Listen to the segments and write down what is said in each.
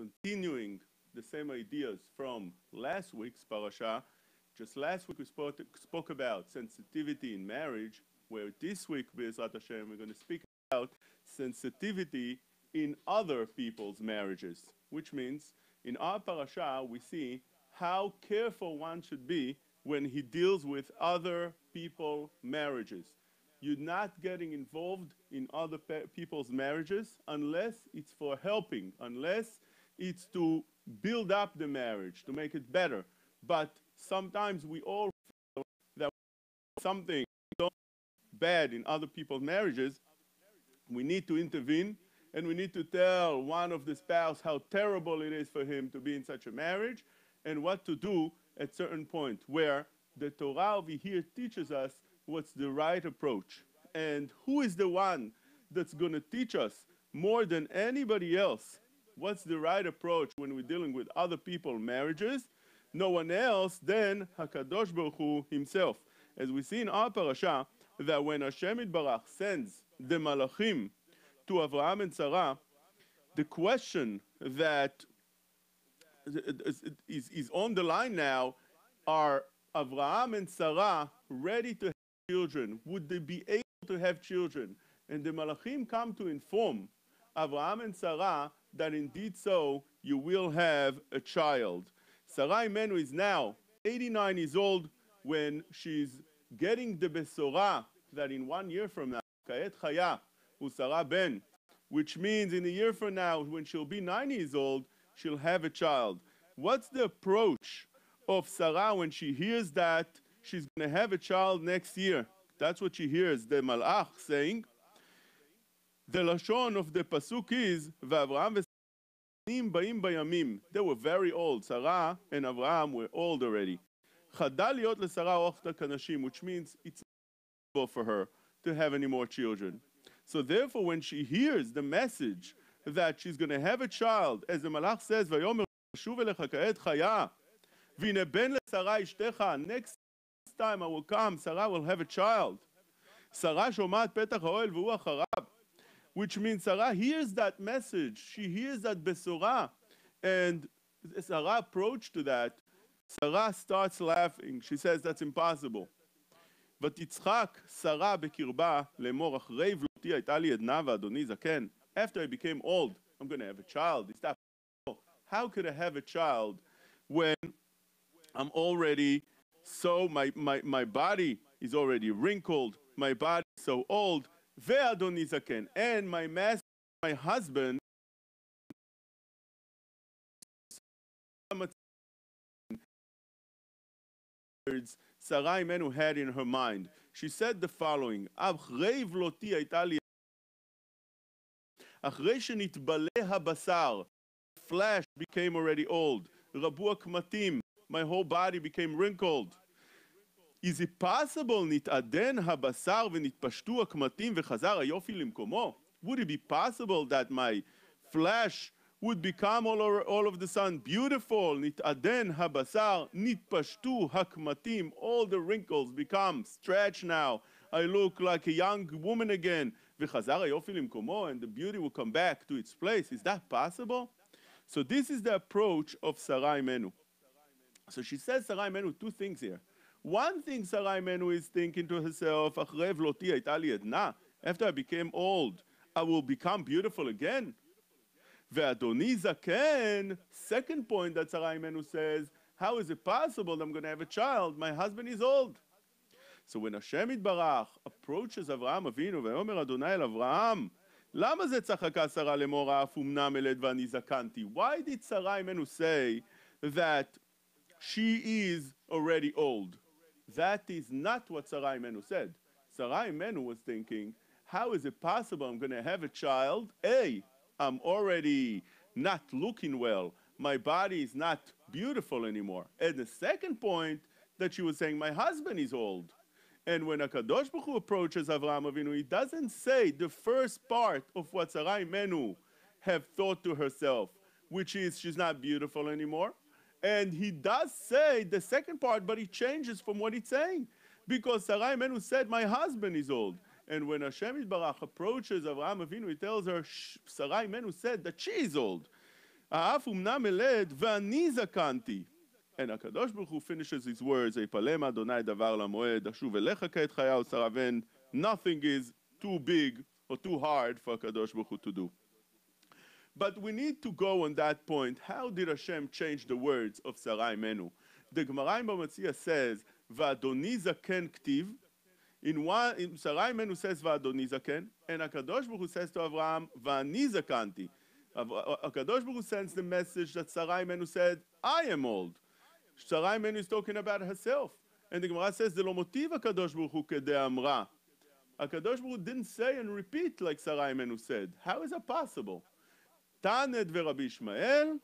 continuing the same ideas from last week's parasha. Just last week we spoke about sensitivity in marriage, where this week, B'ezrat Hashem, we're going to speak about sensitivity in other people's marriages, which means in our parasha we see how careful one should be when he deals with other people's marriages. You're not getting involved in other people's marriages unless it's for helping, unless it's to build up the marriage, to make it better. But sometimes we all feel that something bad in other people's marriages, we need to intervene, and we need to tell one of the spouse how terrible it is for him to be in such a marriage, and what to do at certain point, where the Torah over here teaches us what's the right approach. And who is the one that's going to teach us more than anybody else what's the right approach when we're dealing with other people's marriages? No one else than HaKadosh Baruch Hu himself. As we see in our parasha, that when Hashem Yitbarach sends the Malachim to Avraham and Sarah, the question that is on the line now, are Avraham and Sarah ready to have children? Would they be able to have children? And the Malachim come to inform Avraham and Sarah that indeed so, you will have a child. Sarah Imenu is now 89 years old when she's getting the Besorah that in 1 year from now, Ka'et Chaya, Sarah Ben, which means in a year from now, when she'll be 90 years old, she'll have a child. What's the approach of Sarah when she hears that she's going to have a child next year? That's what she hears, the Malach saying. The Lashon of the Pasuk is, V'Avraham v'Sarim ba'im bayamim. They were very old. Sarah and Avraham were old already. Chadal liot leSarah ochta kanashim, which means it's not possible for her to have any more children. So therefore, when she hears the message that she's going to have a child, as the Malach says, Vayomer shuv elecha ka'et chaya, v'ine ben leSarah ishtecha, next time I will come, Sarah will have a child. Sarah shomat petach ha'oel v'hu acharab, which means Sarah hears that message. She hears that Besorah. And Sarah approach to that, Sarah starts laughing. She says that's impossible. ותצחק שרה בקרבה לאמור אחרי ולותי הייתה לי עדנה ואדוני זקן. After I became old, I'm going to have a child. Is that possible? How could I have a child when I'm already so, my body is already wrinkled, my body is so old, ואדוני זקן, and my master, my husband, Sarah Imenu had in her mind. She said the following, אחרי ולותי הייתה לי, אחרי שנתבלה הבשר, flesh became already old, רבו הקמטים, my whole body became wrinkled. Is it possible נתעדן הבשר ונתפשטו הקמטים וחזר היופי למקומו? Would it be possible that my flesh would become all of the sudden beautiful? נתעדן הבשר, נתפשטו הקמטים, all the wrinkles become stretched now. I look like a young woman again. וחזר היופי למקומו, and the beauty will come back to its place. Is that possible? So this is the approach of Sarah Imenu. So she says, Sarah Imenu, two things here. One thing Sarah Imenu is thinking to herself, אחרי ולותי הייתה לי עדנה, after I became old, I will become beautiful again. ואדוני זקן, second point that Sarah Imenu says, how is it possible that I'm going to have a child? My husband is old. So when Hashem Yitbarach approaches Avraham Avinu, ויאמר אדוני אל אברהם, למה זה צחקה שרה לאמור אף אמנם אלד ואני זקנתי? Why did Sarah Imenu say that she is already old? That is not what Sarah Imenu said. Sarah Imenu was thinking, how is it possible I'm going to have a child? A, I'm already not looking well. My body is not beautiful anymore. And the second point that she was saying, my husband is old. And when HaKadosh Baruch Hu approaches Avraham Avinu, he doesn't say the first part of what Sarah Imenu have thought to herself, which is she's not beautiful anymore. And he does say the second part, but he changes from what he's saying. Because Sarah Imenu said, my husband is old. And when Hashem Yitbarach approaches Avraham Avinu, he tells her, Sarah Imenu said that she is old. האף אמנם אלד ואני זקנתי. And HaKadosh Baruch Hu finishes his words, Eipalem Adonai davar lamoed, ashuv elecha ka'et chayau saraven. Nothing is too big or too hard for HaKadosh Baruch Hu to do. But we need to go on that point. How did Hashem change the words of Sarai Menu? The Gemara in Bava Metzia says, Va'adoni zaken ktiv. In Sarai Menu says, Va'adoni zaken. And HaKadosh Baruch Hu says to Avraham, Va'ani zakanti. HaKadosh Baruch Hu sends the message that Sarai Menu said, I am old. Sarai Menu is talking about herself. And the Gemara says, the lo motiv HaKadosh Baruch Hu kedei amra. HaKadosh Baruch Hu didn't say and repeat like Sarai Menu said. How is that possible? Taned veRabbi Ishmael,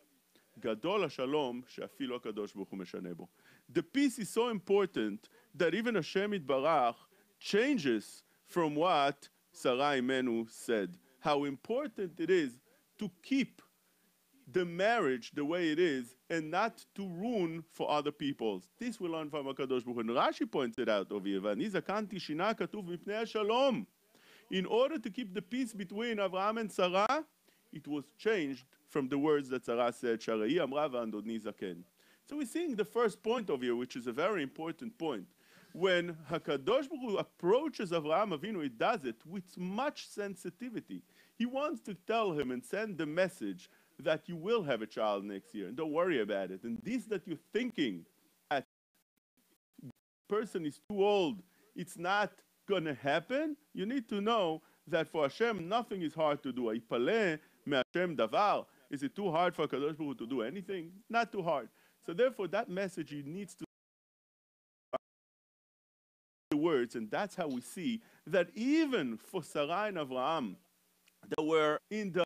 gadol hashalom she'afilu HaKadosh Baruch Hu meshane bo. The peace is so important that even Hashem Yitbarach changes from what Sarai Menu said. How important it is to keep the marriage the way it is and not to ruin for other people. This we learn from HaKadosh Baruch Hu. And Rashi pointed out over here, "V'ani zakanti shina katuv mipnei hashalom." In order to keep the peace between Avraham and Sarah, it was changed from the words that Sarah said, "Sharai amra v'andoni zaken." So we're seeing the first point over here, which is a very important point. When HaKadosh Baruch Hu approaches Avraham Avinu, he does it with much sensitivity. He wants to tell him and send the message that you will have a child next year, and don't worry about it. And this that you're thinking that the person is too old, it's not going to happen, you need to know that for Hashem, nothing is hard to do. Eipaleh me Hashem davar. Is it too hard for HaKadosh Baruch Hu to do anything? Not too hard. So therefore, that message he needs to the words, and that's how we see that even for Sarah and Avraham, that were in the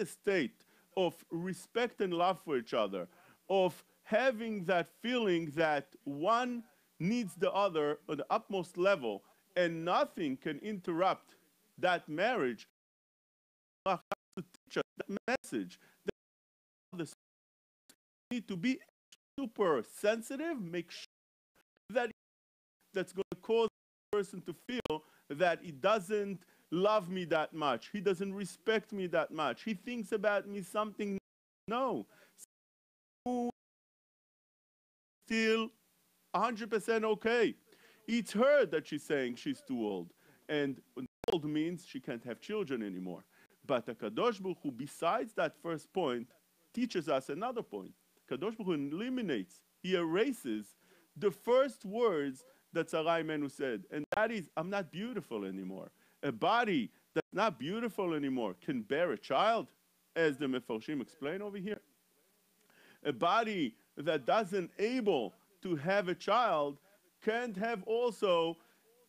state of respect and love for each other, of having that feeling that one needs the other on the utmost level, and nothing can interrupt that marriage. To teach us that message, that the need to be super sensitive, make sure that that's going to cause the person to feel that he doesn't love me that much, he doesn't respect me that much, he thinks about me something. No, still 100% okay. It's her that she's saying she's too old, and old means she can't have children anymore. But HaKadosh Baruch Hu, besides that first point, teaches us another point. HaKadosh Baruch Hu eliminates, he erases the first words that Sarai Menu said, and that is, I'm not beautiful anymore. A body that's not beautiful anymore can bear a child, as the Mefarshim explain over here. A body that doesn't able to have a child can't have also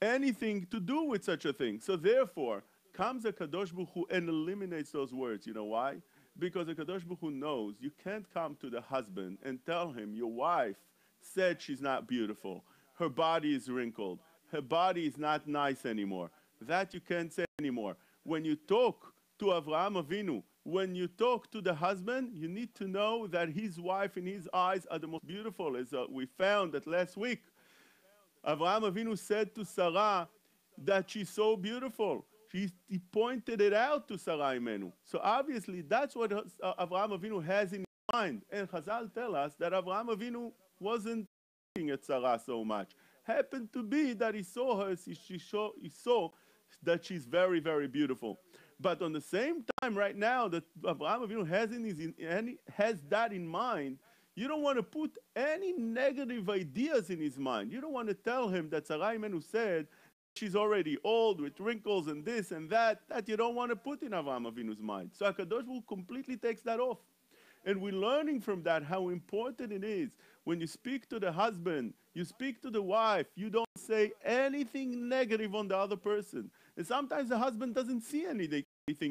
anything to do with such a thing. So therefore, comes a HaKadosh Baruch Hu and eliminates those words. You know why? Because the HaKadosh Baruch Hu knows you can't come to the husband and tell him, your wife said she's not beautiful, her body is wrinkled, her body is not nice anymore. That you can't say anymore. When you talk to Avraham Avinu, when you talk to the husband, you need to know that his wife in his eyes are the most beautiful, as we found that last week. Avraham Avinu said to Sarah that she's so beautiful. He pointed it out to Sarai Menu. So obviously that's what Avraham Avinu has in mind. And Chazal tell us that Avraham Avinu wasn't looking at Sarah so much. Happened to be that he saw her, he saw that she's very, very beautiful. But on the same time, right now, that Avraham Avinu has that in mind, you don't want to put any negative ideas in his mind. You don't want to tell him that Sarai Menu said she's already old with wrinkles and this and that you don't want to put in Avraham Avinu's mind. So HaKadosh Baruch Hu completely takes that off. And we're learning from that how important it is when you speak to the husband, you speak to the wife, you don't say anything negative on the other person. And sometimes the husband doesn't see anything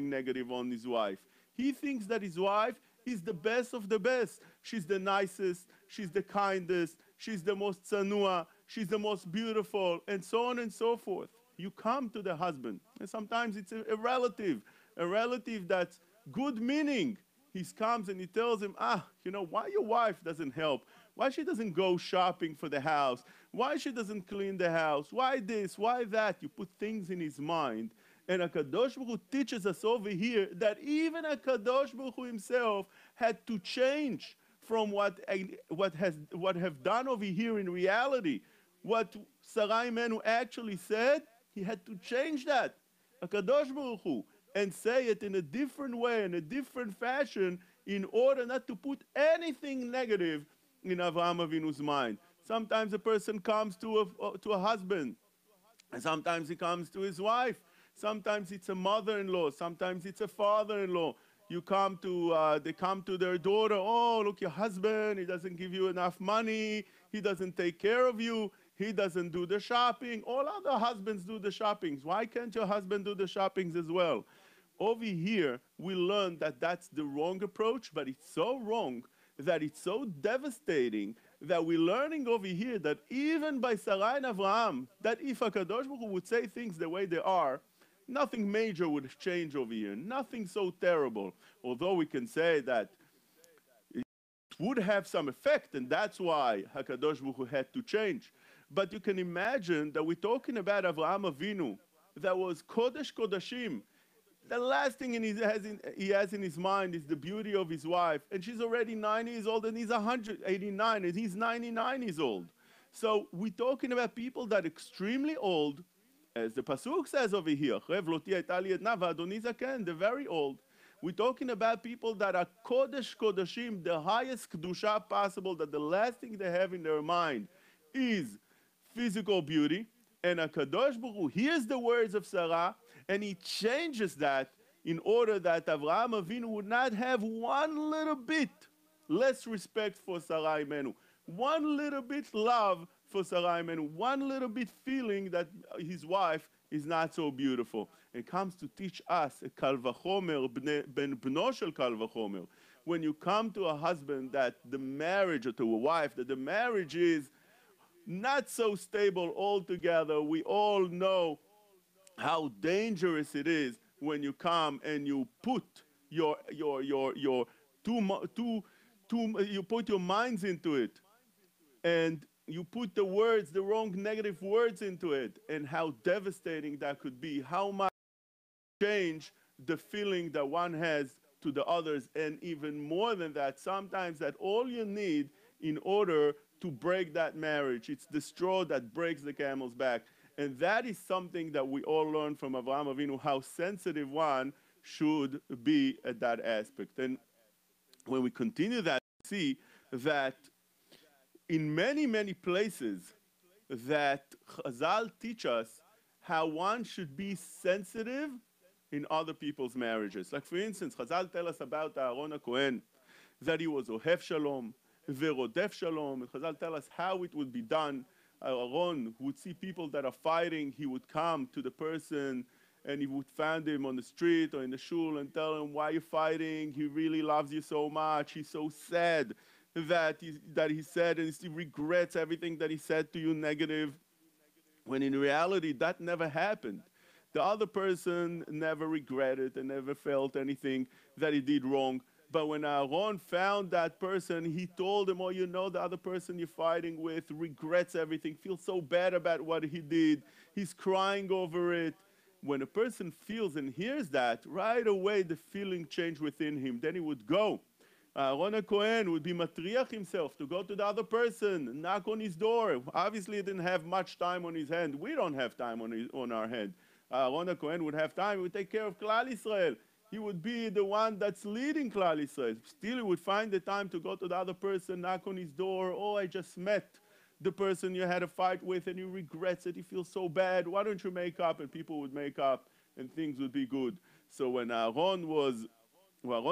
negative on his wife. He thinks that his wife is the best of the best. She's the nicest, she's the kindest, she's the most tsanua, she's the most beautiful, and so on and so forth. You come to the husband, and sometimes it's a relative that's good meaning. He comes and he tells him, why your wife doesn't help? Why she doesn't go shopping for the house? Why she doesn't clean the house? Why this? Why that? You put things in his mind. And HaKadosh Baruch Hu teaches us over here that even HaKadosh Baruch Hu himself had to change from what have done over here in reality. What Sarai Imenu actually said, he had to change that. HaKadosh Baruch Hu, and say it in a different way, in a different fashion, in order not to put anything negative in Avraham Avinu's mind. Sometimes a person comes to a husband, and sometimes he comes to his wife. Sometimes it's a mother-in-law. Sometimes it's a father-in-law. They come to their daughter. Oh, look, your husband, he doesn't give you enough money. He doesn't take care of you. He doesn't do the shopping. All other husbands do the shoppings. Why can't your husband do the shoppings as well? Over here, we learn that that's the wrong approach, but it's so wrong that it's so devastating that we're learning over here that even by Sarai and Avraham, that if HaKadosh Baruch Hu would say things the way they are, nothing major would change over here, nothing so terrible. Although we can say that it would have some effect, and that's why HaKadosh Baruch Hu had to change. But you can imagine that we're talking about Avraham Avinu, that was Kodesh Kodashim. The last thing he has in his mind is the beauty of his wife. And she's already 90 years old, and he's 189, and he's 99 years old. So we're talking about people that are extremely old, as the Pasuk says over here, they're very old. We're talking about people that are Kodesh Kodashim, the highest Kedusha possible, that the last thing they have in their mind is physical beauty. And HaKadosh Baruch Hu hears the words of Sarah, and he changes that in order that Avraham Avinu would not have one little bit less respect for Sarai Imenu, one little bit love for Sarai Imenu, one little bit feeling that his wife is not so beautiful. It comes to teach us a Kal Vachomer, ben bno shel Kal Vachomer. When you come to a husband that the marriage, or to a wife, that the marriage is not so stable altogether, we all know how dangerous it is when you come and you put you put your minds into it, and you put the wrong negative words into it, and how devastating that could be, how much change the feeling that one has to the others, and even more than that, sometimes that all you need in order to break that marriage. It's the straw that breaks the camel's back. And that is something that we all learn from Avraham Avinu, how sensitive one should be at that aspect. And when we continue that, we see that in many, many places that Chazal teach us how one should be sensitive in other people's marriages. Like for instance, Chazal tell us about Aaron HaKohen, that he was Ohev Shalom, Verodef Shalom, and Chazal tell us how it would be done. Aaron would see people that are fighting, he would come to the person and he would find him on the street or in the shul and tell him, why are you fighting? He really loves you so much. He's so sad that he said, and he regrets everything that he said to you negative, when in reality that never happened. The other person never regretted and never felt anything that he did wrong. But when Aaron found that person, he told him, oh, you know, the other person you're fighting with regrets everything, feels so bad about what he did. He's crying over it. When a person feels and hears that, right away the feeling changed within him. Then he would go. Aaron HaKohen would be matriach himself to go to the other person, knock on his door. Obviously, he didn't have much time on his hand. We don't have time on our hand. Aaron HaKohen would have time. He would take care of Klal Yisrael. He would be the one that's leading Klal Yisrael. Still, he would find the time to go to the other person, knock on his door. Oh, I just met the person you had a fight with and he regrets it. He feels so bad. Why don't you make up? And people would make up and things would be good. So when Aaron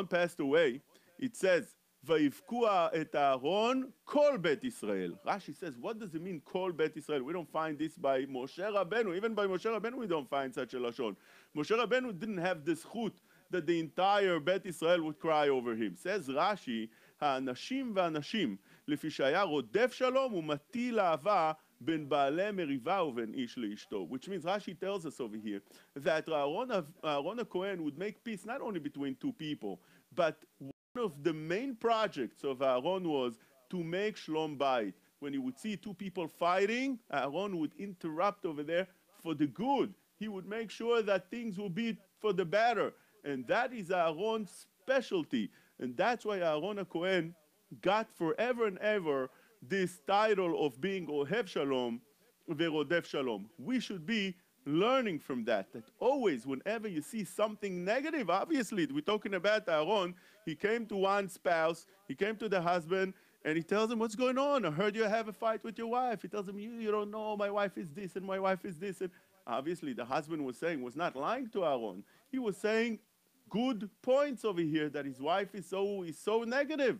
passed away, it says, Vayivkua et Aaron kol bet Israel. Rashi says, what does it mean, kol bet Israel? We don't find this by Moshe Rabbeinu. Even by Moshe Rabbeinu, we don't find such a lashon. Moshe Rabbeinu didn't have this chut that the entire Bet Israel would cry over him. Says Rashi, האנשים והנשים, לפי שהיה רודף שלום ומטיל אהבה בין בעלי מריבה ובין איש לאשתו. Which means Rashi tells us over here that Aaron HaKohen would make peace not only between two people, but one of the main projects of Aaron was to make Shalom Bayit. When he would see two people fighting, Aaron would interrupt over there for the good. He would make sure that things will be for the better. And that is Aaron's specialty, And that's why Aaron HaKohen got forever and ever this title of being Ohev Shalom, Verodef Shalom. We should be learning from that, that always, whenever you see something negative, obviously, we're talking about Aaron, he came to one spouse, he came to the husband, and he tells him, what's going on? I heard you have a fight with your wife. He tells him, you don't know, my wife is this, and my wife is this. And obviously, the husband was not lying to Aaron. He was saying good points over here, that his wife is so negative.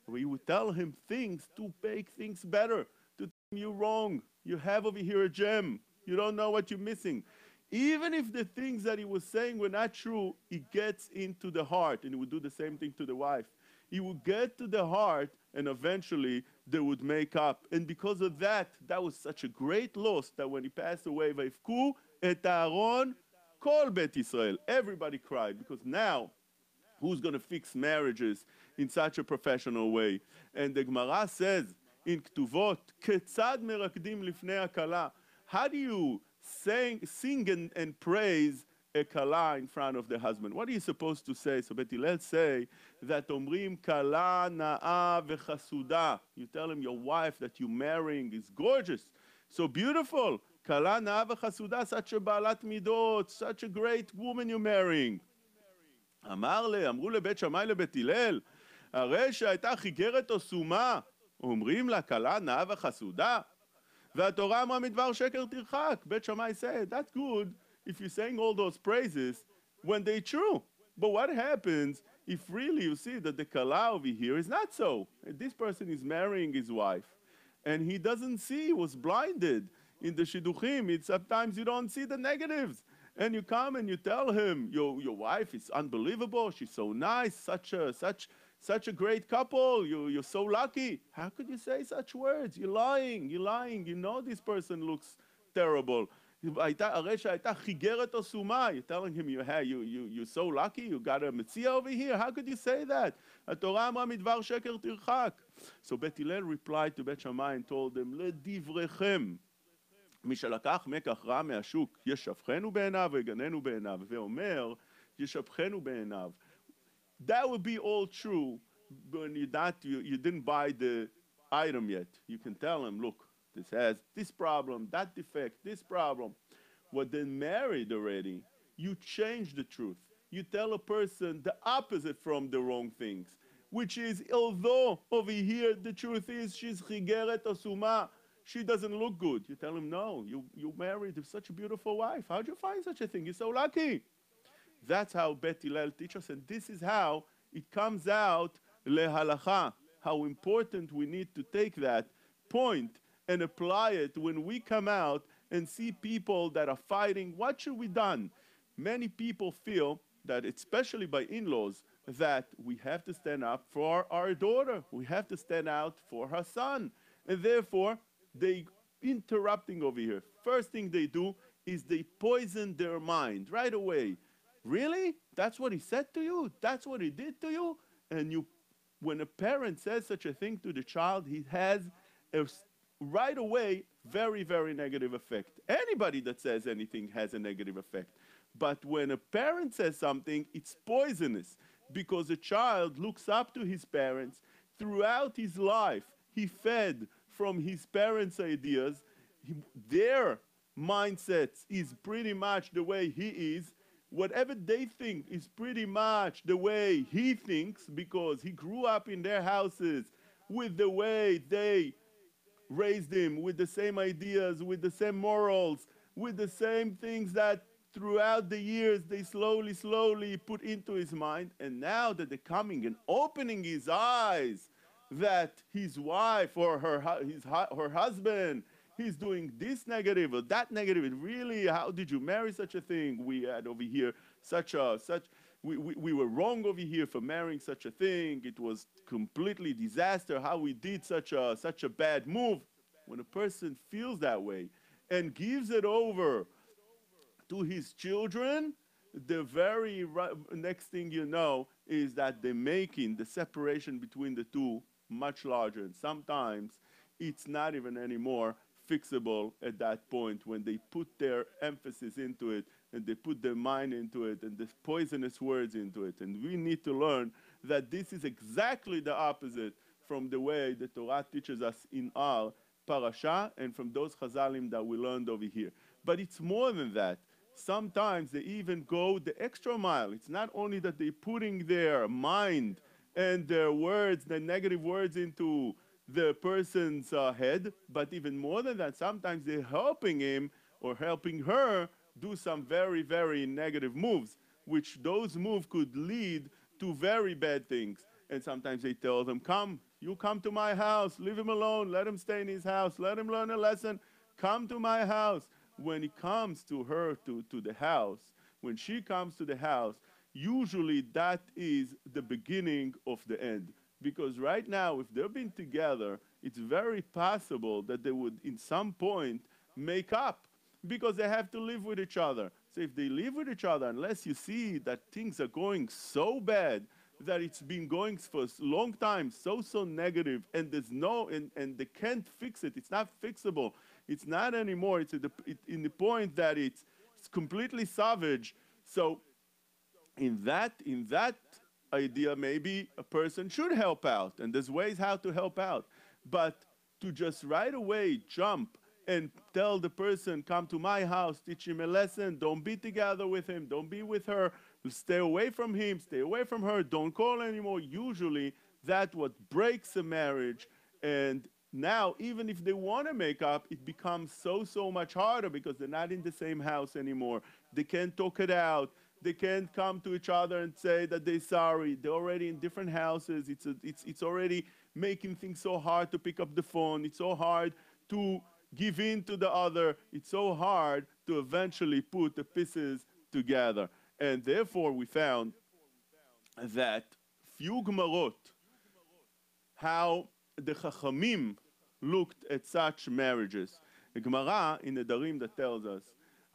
We would tell him things to make things better, to tell him you're wrong. You have over here a gem. You don't know what you're missing. Even if the things that he was saying were not true, he gets into the heart, and he would do the same thing to the wife. He would get to the heart, and eventually they would make up. And because of that, that was such a great loss that when he passed away, Vayivku et Aaron kol Bet Yisrael. Everybody cried, because now, who's going to fix marriages in such a professional way? And the Gemara says in Ktuvot, Ketzad merakdim lifnei hakala. How do you sing and praise a kala in front of the husband? What are you supposed to say? So Bet Hillel say that omrim kala na'a v'chasuda. You tell him your wife that you're marrying is gorgeous, so beautiful. Kala na'a v'chasuda, such a balat midot, such a great woman you're marrying. אמרו לבית שמאי לבית הלל, הרי שהייתה חיגרת או סומה, אומרים לה כלה נאה וחסודה, והתורה אמרה מדבר שקר תרחק. בית שמאי said, that's good if you're saying all those praises when they're true. But what happens if really you see that the kala over here is not so? And this person is marrying his wife, and he doesn't see, he was blinded. In the shidduchim, sometimes you don't see the negatives. And you come and you tell him, your wife is unbelievable, she's so nice, such a great couple, you're so lucky. How could you say such words? You're lying, you know this person looks terrible. You're telling him you're so lucky, you got a Metzia over here. How could you say that? So Bet Hillel replied to Bet Shammai and told them, לדבריכם, מי שלקח מקח רע מהשוק, ישפכנו בעיניו ויגננו בעיניו, ואומר, ישפכנו בעיניו. That would be all true when you didn't buy the item yet. You can tell him, look, this has this problem, that defect, this problem. When they're married already, you change the truth. You tell a person the opposite from the wrong things, which is, although over here the truth is she's chigeret or suma, she doesn't look good. You tell him, no, you married such a beautiful wife. How'd you find such a thing? You're so lucky. That's how Bet Hillel teaches us, and this is how it comes out lehalacha, how important we need to take that point and apply it when we come out and see people that are fighting. What should we done? Many people feel that, especially by in-laws, that we have to stand up for our daughter. We have to stand out for her son. And therefore, they interrupting over here. First thing they do is they poison their mind right away. Really? That's what he said to you? That's what he did to you? And when a parent says such a thing to the child, he has right away very, very negative effect. Anybody that says anything has a negative effect. But when a parent says something, it's poisonous, because a child looks up to his parents. Throughout his life, he fed from his parents' ideas. Their mindsets is pretty much the way he is. Whatever they think is pretty much the way he thinks, because he grew up in their houses with the way they raised him, with the same ideas, with the same morals, with the same things that throughout the years they slowly put into his mind. And now that they're coming and opening his eyes that his wife or her husband, he's doing this negative or that negative. And really, how did you marry such a thing? We had over here we were wrong over here for marrying such a thing. It was completely disaster how we did such a bad move. When a person feels that way and gives it over to his children, the very next thing you know is that they're making the separation between the two much larger. And sometimes it's not even anymore fixable at that point, when they put their emphasis into it and they put their mind into it and the poisonous words into it. And we need to learn that this is exactly the opposite from the way the Torah teaches us in our parasha and from those chazalim that we learned over here. But it's more than that. Sometimes they even go the extra mile. It's not only that they're putting their mind and their words, their negative words into the person's head, but even more than that, sometimes they're helping him or helping her do some very, very negative moves, which those moves could lead to very bad things. And sometimes they tell them, come, you come to my house, leave him alone, let him stay in his house, let him learn a lesson, come to my house. When he comes to her, to the house, when she comes to the house, usually that is the beginning of the end. Because right now, if they've been together, it's very possible that they would, in some point, make up because they have to live with each other. So if they live with each other, unless you see that things are going so bad that it's been going for a long time, so negative, and there's no, and they can't fix it, it's not fixable, it's not anymore, it's in the point that it's completely savage. So in that idea, maybe a person should help out, and there's ways how to help out. But to just right away jump and tell the person, come to my house, teach him a lesson, don't be together with him, don't be with her, stay away from him, stay away from her, don't call anymore. Usually that's what breaks a marriage. And now, even if they want to make up, it becomes so much harder because they're not in the same house anymore. They can't talk it out. They can't come to each other and say that they're sorry. They're already in different houses. It's already making things so hard to pick up the phone. It's so hard to give in to the other. It's so hard to eventually put the pieces together. And therefore, we found that few Gemarot, how the Chachamim looked at such marriages. A Gemara in Nedarim that tells us,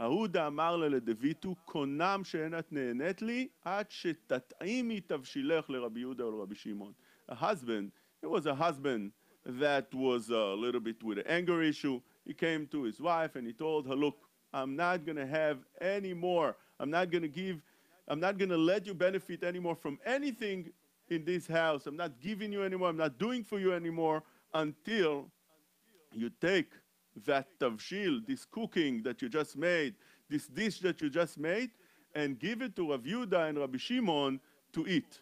Ahuda amar לה לדוידו, קונם שאין את נהנית לי, עד שתטעימי תבשילך לרבי יהודה או לרבי שמעון. A husband, it was a husband that was a little bit with an anger issue. He came to his wife and he told her, look, I'm not going to have any more. I'm not going to let you benefit anymore from anything in this house. I'm not giving you anymore. I'm not doing for you anymore until you take that tavshil, this cooking that you just made, this dish that you just made, and give it to Rav Yehuda and Rabbi Shimon to eat.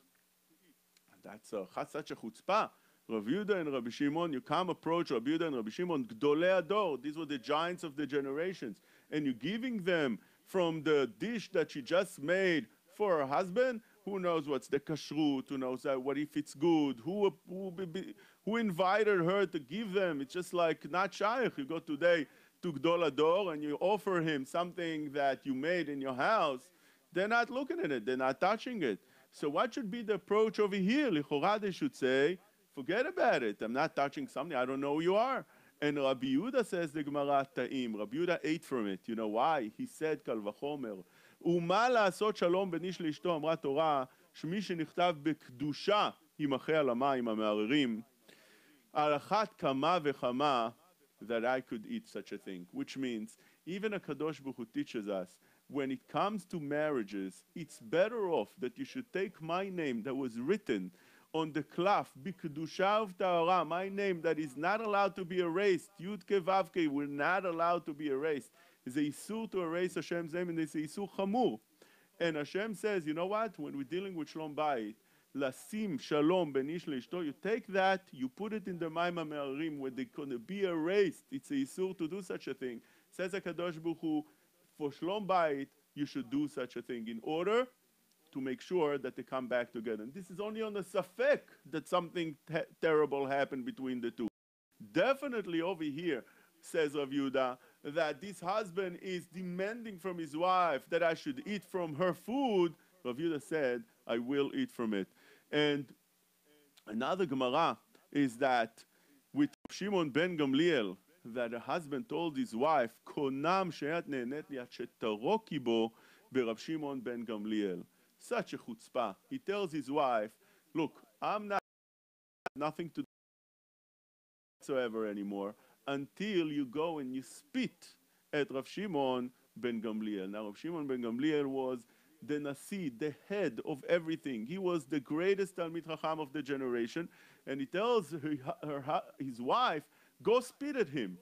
That's such a chutzpah. Rav Yehuda and Rabbi Shimon, you come approach Rabbi Yehuda and Rabbi Shimon, Gdolei Ador, these were the giants of the generations, and you're giving them from the dish that she just made for her husband. Who knows what's the kashrut? Who knows what if it's good? Who invited her to give them? It's just like not shaykh. You go today to Gdol Ador and you offer him something that you made in your house. They're not looking at it. They're not touching it. So what should be the approach over here? Lichora, they should say, forget about it. I'm not touching something. I don't know who you are. And Rabbi Yehuda says the Gemara Ta'im. Rabbi Yehuda ate from it. You know why? He said, Kal v'chomer. ומה לעשות שלום בין איש לאשתו, אמרה תורה, שמי שנכתב בקדושה ימחה על המים המערערים, על אחת כמה וכמה that I could eat such a thing. Which means, even a Kadosh Baruch Hu teaches us, when it comes to marriages, it's better off that you should take my name that was written on the cloth, b'kedusha v'tahara, my name that is not allowed to be erased, Yud Ke Vav Ke, we're not allowed to be erased. It's a isur to erase Hashem's name, and it's a isur chamur. And Hashem says, you know what? When we're dealing with Shalom Bayit, lasim shalom ben ish leishto, you take that, you put it in the Mayim HaMe'arim, where they're going to be erased. It's a isur to do such a thing. Says HaKadosh Baruch Hu, for Shalom Bayit, you should do such a thing in order to make sure that they come back together. And this is only on the safek that something terrible happened between the two. Definitely over here, says Rav Yehuda, that this husband is demanding from his wife that I should eat from her food. Rav Yehuda said, I will eat from it. And another Gemara is that with Shimon ben Gamliel, that a husband told his wife, Konam she'at ne'enet li at shetaroki bo beRav Shimon ben Gamliel. Such a chutzpah. He tells his wife, look, I'm not nothing to do whatsoever anymore until you go and you spit at Rav Shimon ben Gamliel. Now, Rav Shimon ben Gamliel was the Nasi, the head of everything. He was the greatest Talmid Chacham of the generation, and he tells his wife, go spit at him.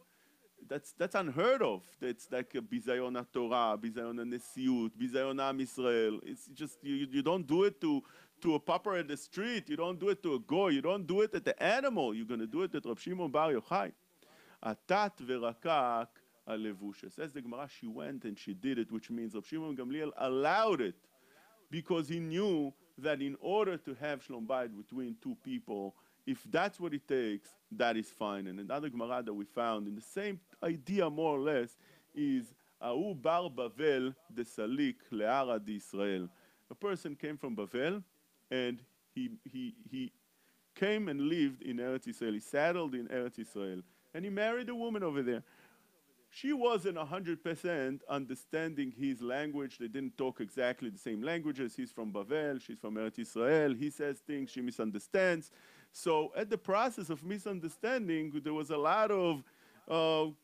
That's unheard of. That's like a bizayon Torah, bizayon Nesiut, bizayon Am Yisrael. It's just, you don't do it to a pauper at the street. You don't do it to a goy. You don't do it at the animal. You're going to do it at Rab Shimon Bar Yochai. Atat verakak alevusha. Says the Gemara, she went and she did it, which means Rab Shimon Gamliel allowed it because he knew that in order to have shlom bayit between two people, if that's what it takes, that is fine. And another Gemara that we found in the same idea, more or less, is Ahu bar Bavel de Salik le'ara di Israel. A person came from Bavel, and he came and lived in Eretz Israel. He settled in Eretz Israel, and he married a woman over there. She wasn't 100% understanding his language. They didn't talk exactly the same languages. He's from Bavel, she's from Eretz Israel. He says things, she misunderstands. So at the process of misunderstanding, there was a lot of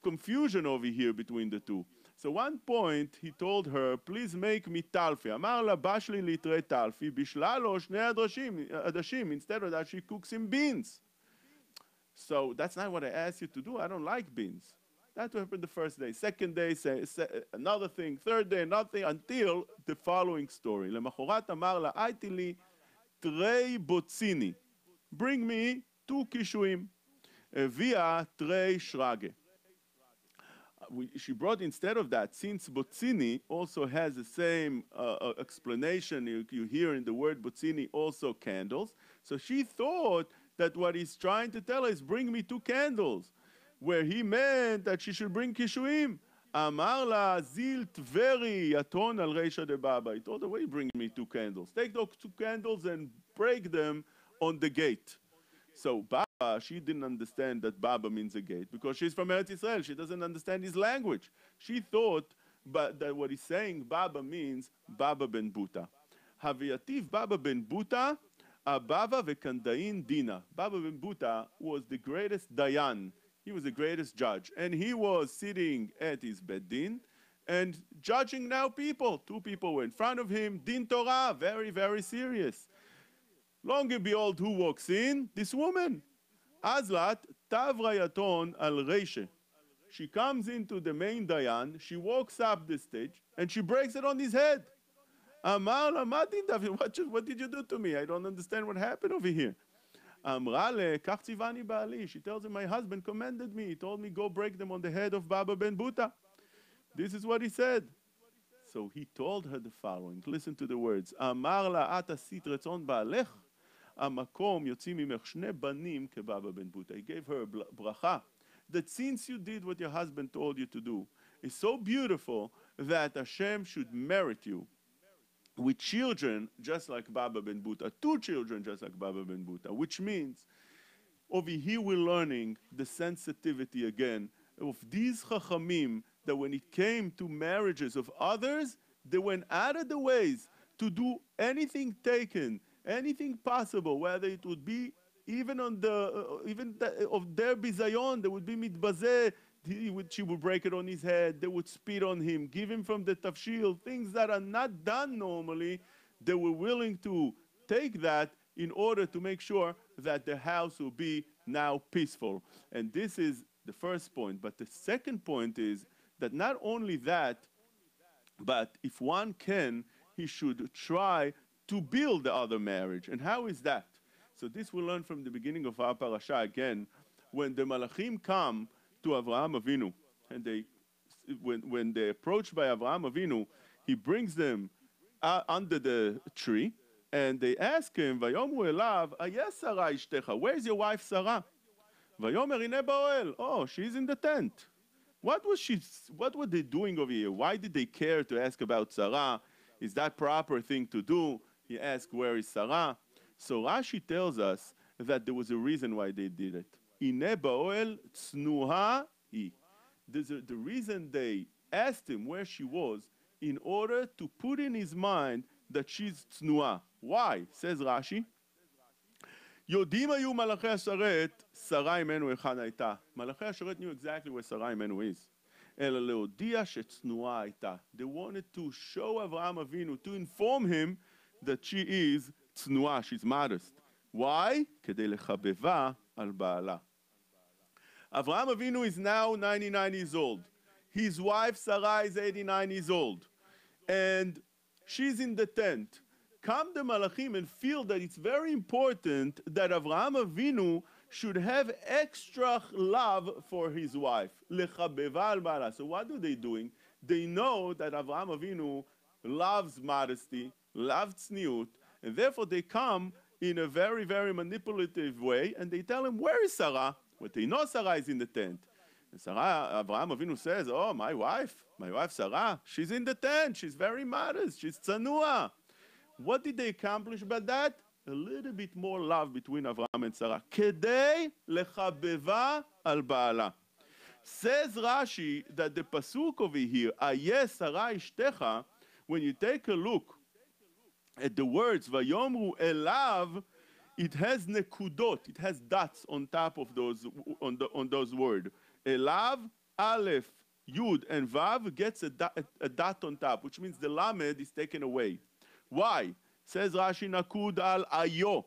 confusion over here between the two. So one point, he told her, please make me talfi. אמר לה, בש לי ליטרי talfi, בישלה לו שני עדשים. Instead of that, she cooks him beans. So that's not what I asked you to do. I don't like beans. That happened the first day. Second day, another thing. Third day, another thing, until the following story. למחרת אמר לה, הייתי לי תרי בוציני. Bring me 2 קישואים. הביאה תרי שרגה. She brought instead of that, since botzini also has the same explanation you hear in the word botzini, also candles. So she thought that what he's trying to tell her is bring me 2 candles, where he meant that she should bring kishuim. Amar la zil tveri yaton al reisha de baba. He told her, why you bring me 2 candles? Take those 2 candles and break them on the gate. So Baba, she didn't understand that Baba means a gate because she's from Eretz Israel. She doesn't understand his language. She thought that what he's saying, Baba means Baba ben Buta. Haviyativ Baba ben Buta, Baba vekandain dina. Baba ben Buta was the greatest dayan. He was the greatest judge. And he was sitting at his beddin and judging now people. 2 people were in front of him. Din Torah, very, very serious. Long and behold, who walks in? This woman. Azlat tavrayaton al reishe. She comes into the main dayan, she walks up the stage, and she breaks it on his head. Amar la, what did you do to me? I don't understand what happened over here. Amra le, kach tzivani ba'ali. She tells him, my husband commanded me. He told me, go break them on the head of Baba ben Buta. This is what he said. So he told her the following. Listen to the words. Amar la, at asit retzon ba'alech. Amakom yotzim mimech shne banim kebaba ben Buta. He gave her a bracha that since you did what your husband told you to do, is so beautiful that Hashem should merit you with children just like Baba ben Buta, 2 children just like Baba ben Buta, which means over here we're learning the sensitivity again of these chachamim that when it came to marriages of others, they went out of the ways to do anything taken, anything possible, whether it would be even on of their bizayon, there would be mitbazeh, she would break it on his head, they would spit on him, give him from the tafshil, things that are not done normally. They were willing to take that in order to make sure that the house will be now peaceful. And this is the first point. But the second point is that not only that, but if one can, he should try to build the other marriage. And how is that? So this we learn from the beginning of our parasha again, when the Malachim come to Avraham Avinu, and when they're approached by Avraham Avinu, he brings them under the tree, and they ask him, Vayomu elav, ayes Sarah ishtecha, where's your wife Sarah? Vayomer hine ba'oel, oh, she's in the tent. What were they doing over here? Why did they care to ask about Sarah? Is that proper thing to do? He asked, where is Sarah? So Rashi tells us that there was a reason why they did it. Hine ba'oel tznuha hi. The reason they asked him where she was, in order to put in his mind that she's tznuah. Why? Says Rashi. יודעים היו מלאכי השרת, שרה אימנו היכן הייתה. מלאכי השרת knew exactly where Sarah Imenu is. אלא להודיע שצנועה הייתה. They wanted to show אברהם אבינו, to inform him that she is צנועה, she's modest. Why? כדי לחבבה על בעלה. Avraham Avinu is now 99 years old. His wife Sarah is 89 years old. And she's in the tent. Come the Malachim and feel that it's very important that Avraham Avinu should have extra love for his wife. Lechabeva al ba'ala. So what are they doing? They know that Avraham Avinu loves modesty, loves tzniut, and therefore they come in a very, very manipulative way, and they tell him, where is Sarah? But they know Sarah is in the tent. And Sarah, Avraham Avinu says, oh, my wife Sarah, she's in the tent. She's very modest. She's tzanua. What did they accomplish by that? A little bit more love between Avraham and Sarah. Kedei lechabeva al ba'ala. Says Rashi that the pasuk over here, Ayeh Sarah ishtecha, when you take a look at the words, Vayomru elav, it has nekudot, it has dots on top of those, on those words. Elav, Aleph, Yud, and Vav gets a dot on top, which means the Lamed is taken away. Why? Says Rashi, Nakud al ayo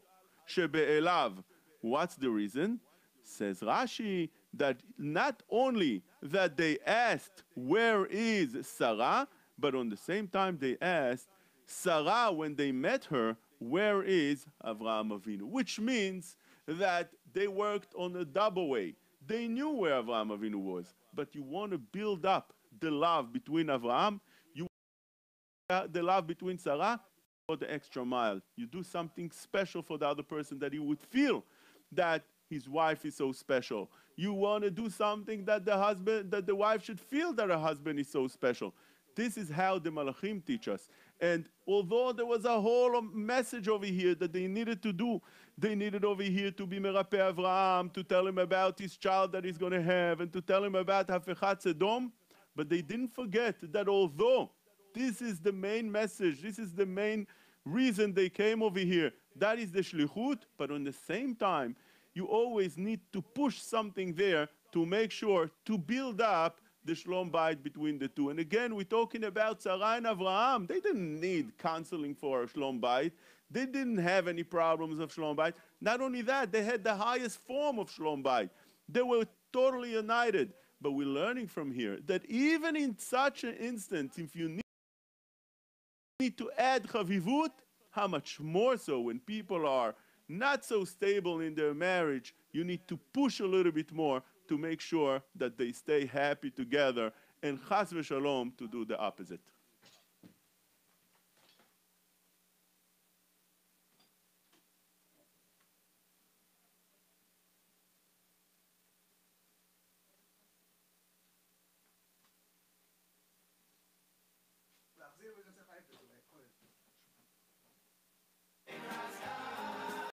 shebe'elav. What's the reason? Says Rashi that not only that they asked, where is Sarah, but on the same time they asked, Sarah, when they met her, where is Avraham Avinu? Which means that they worked on a double way. They knew where Avraham Avinu was, but you want to build up the love between Avraham, you the love between Sarah, for the extra mile. You do something special for the other person that he would feel that his wife is so special. You want to do something that the wife should feel that her husband is so special. This is how the Malachim teach us. And although there was a whole message over here that they needed to do, they needed over here to be Merapeh Avraham, to tell him about his child that he's going to have, and to tell him about Hafechat Sedom, but they didn't forget that although this is the main message, this is the main reason they came over here, that is the shlichut, but on the same time, you always need to push something there to make sure to build up the Shalom Bayit between the two. And again, we're talking about Sarah and Avraham. They didn't need counseling for a Shalom Bayit. They didn't have any problems of Shalom Bayit. Not only that, they had the highest form of Shalom Bayit. They were totally united. But we're learning from here that even in such an instance, if you need to add chavivut, how much more so when people are not so stable in their marriage, you need to push a little bit more to make sure that they stay happy together, and chas v'shalom to do the opposite.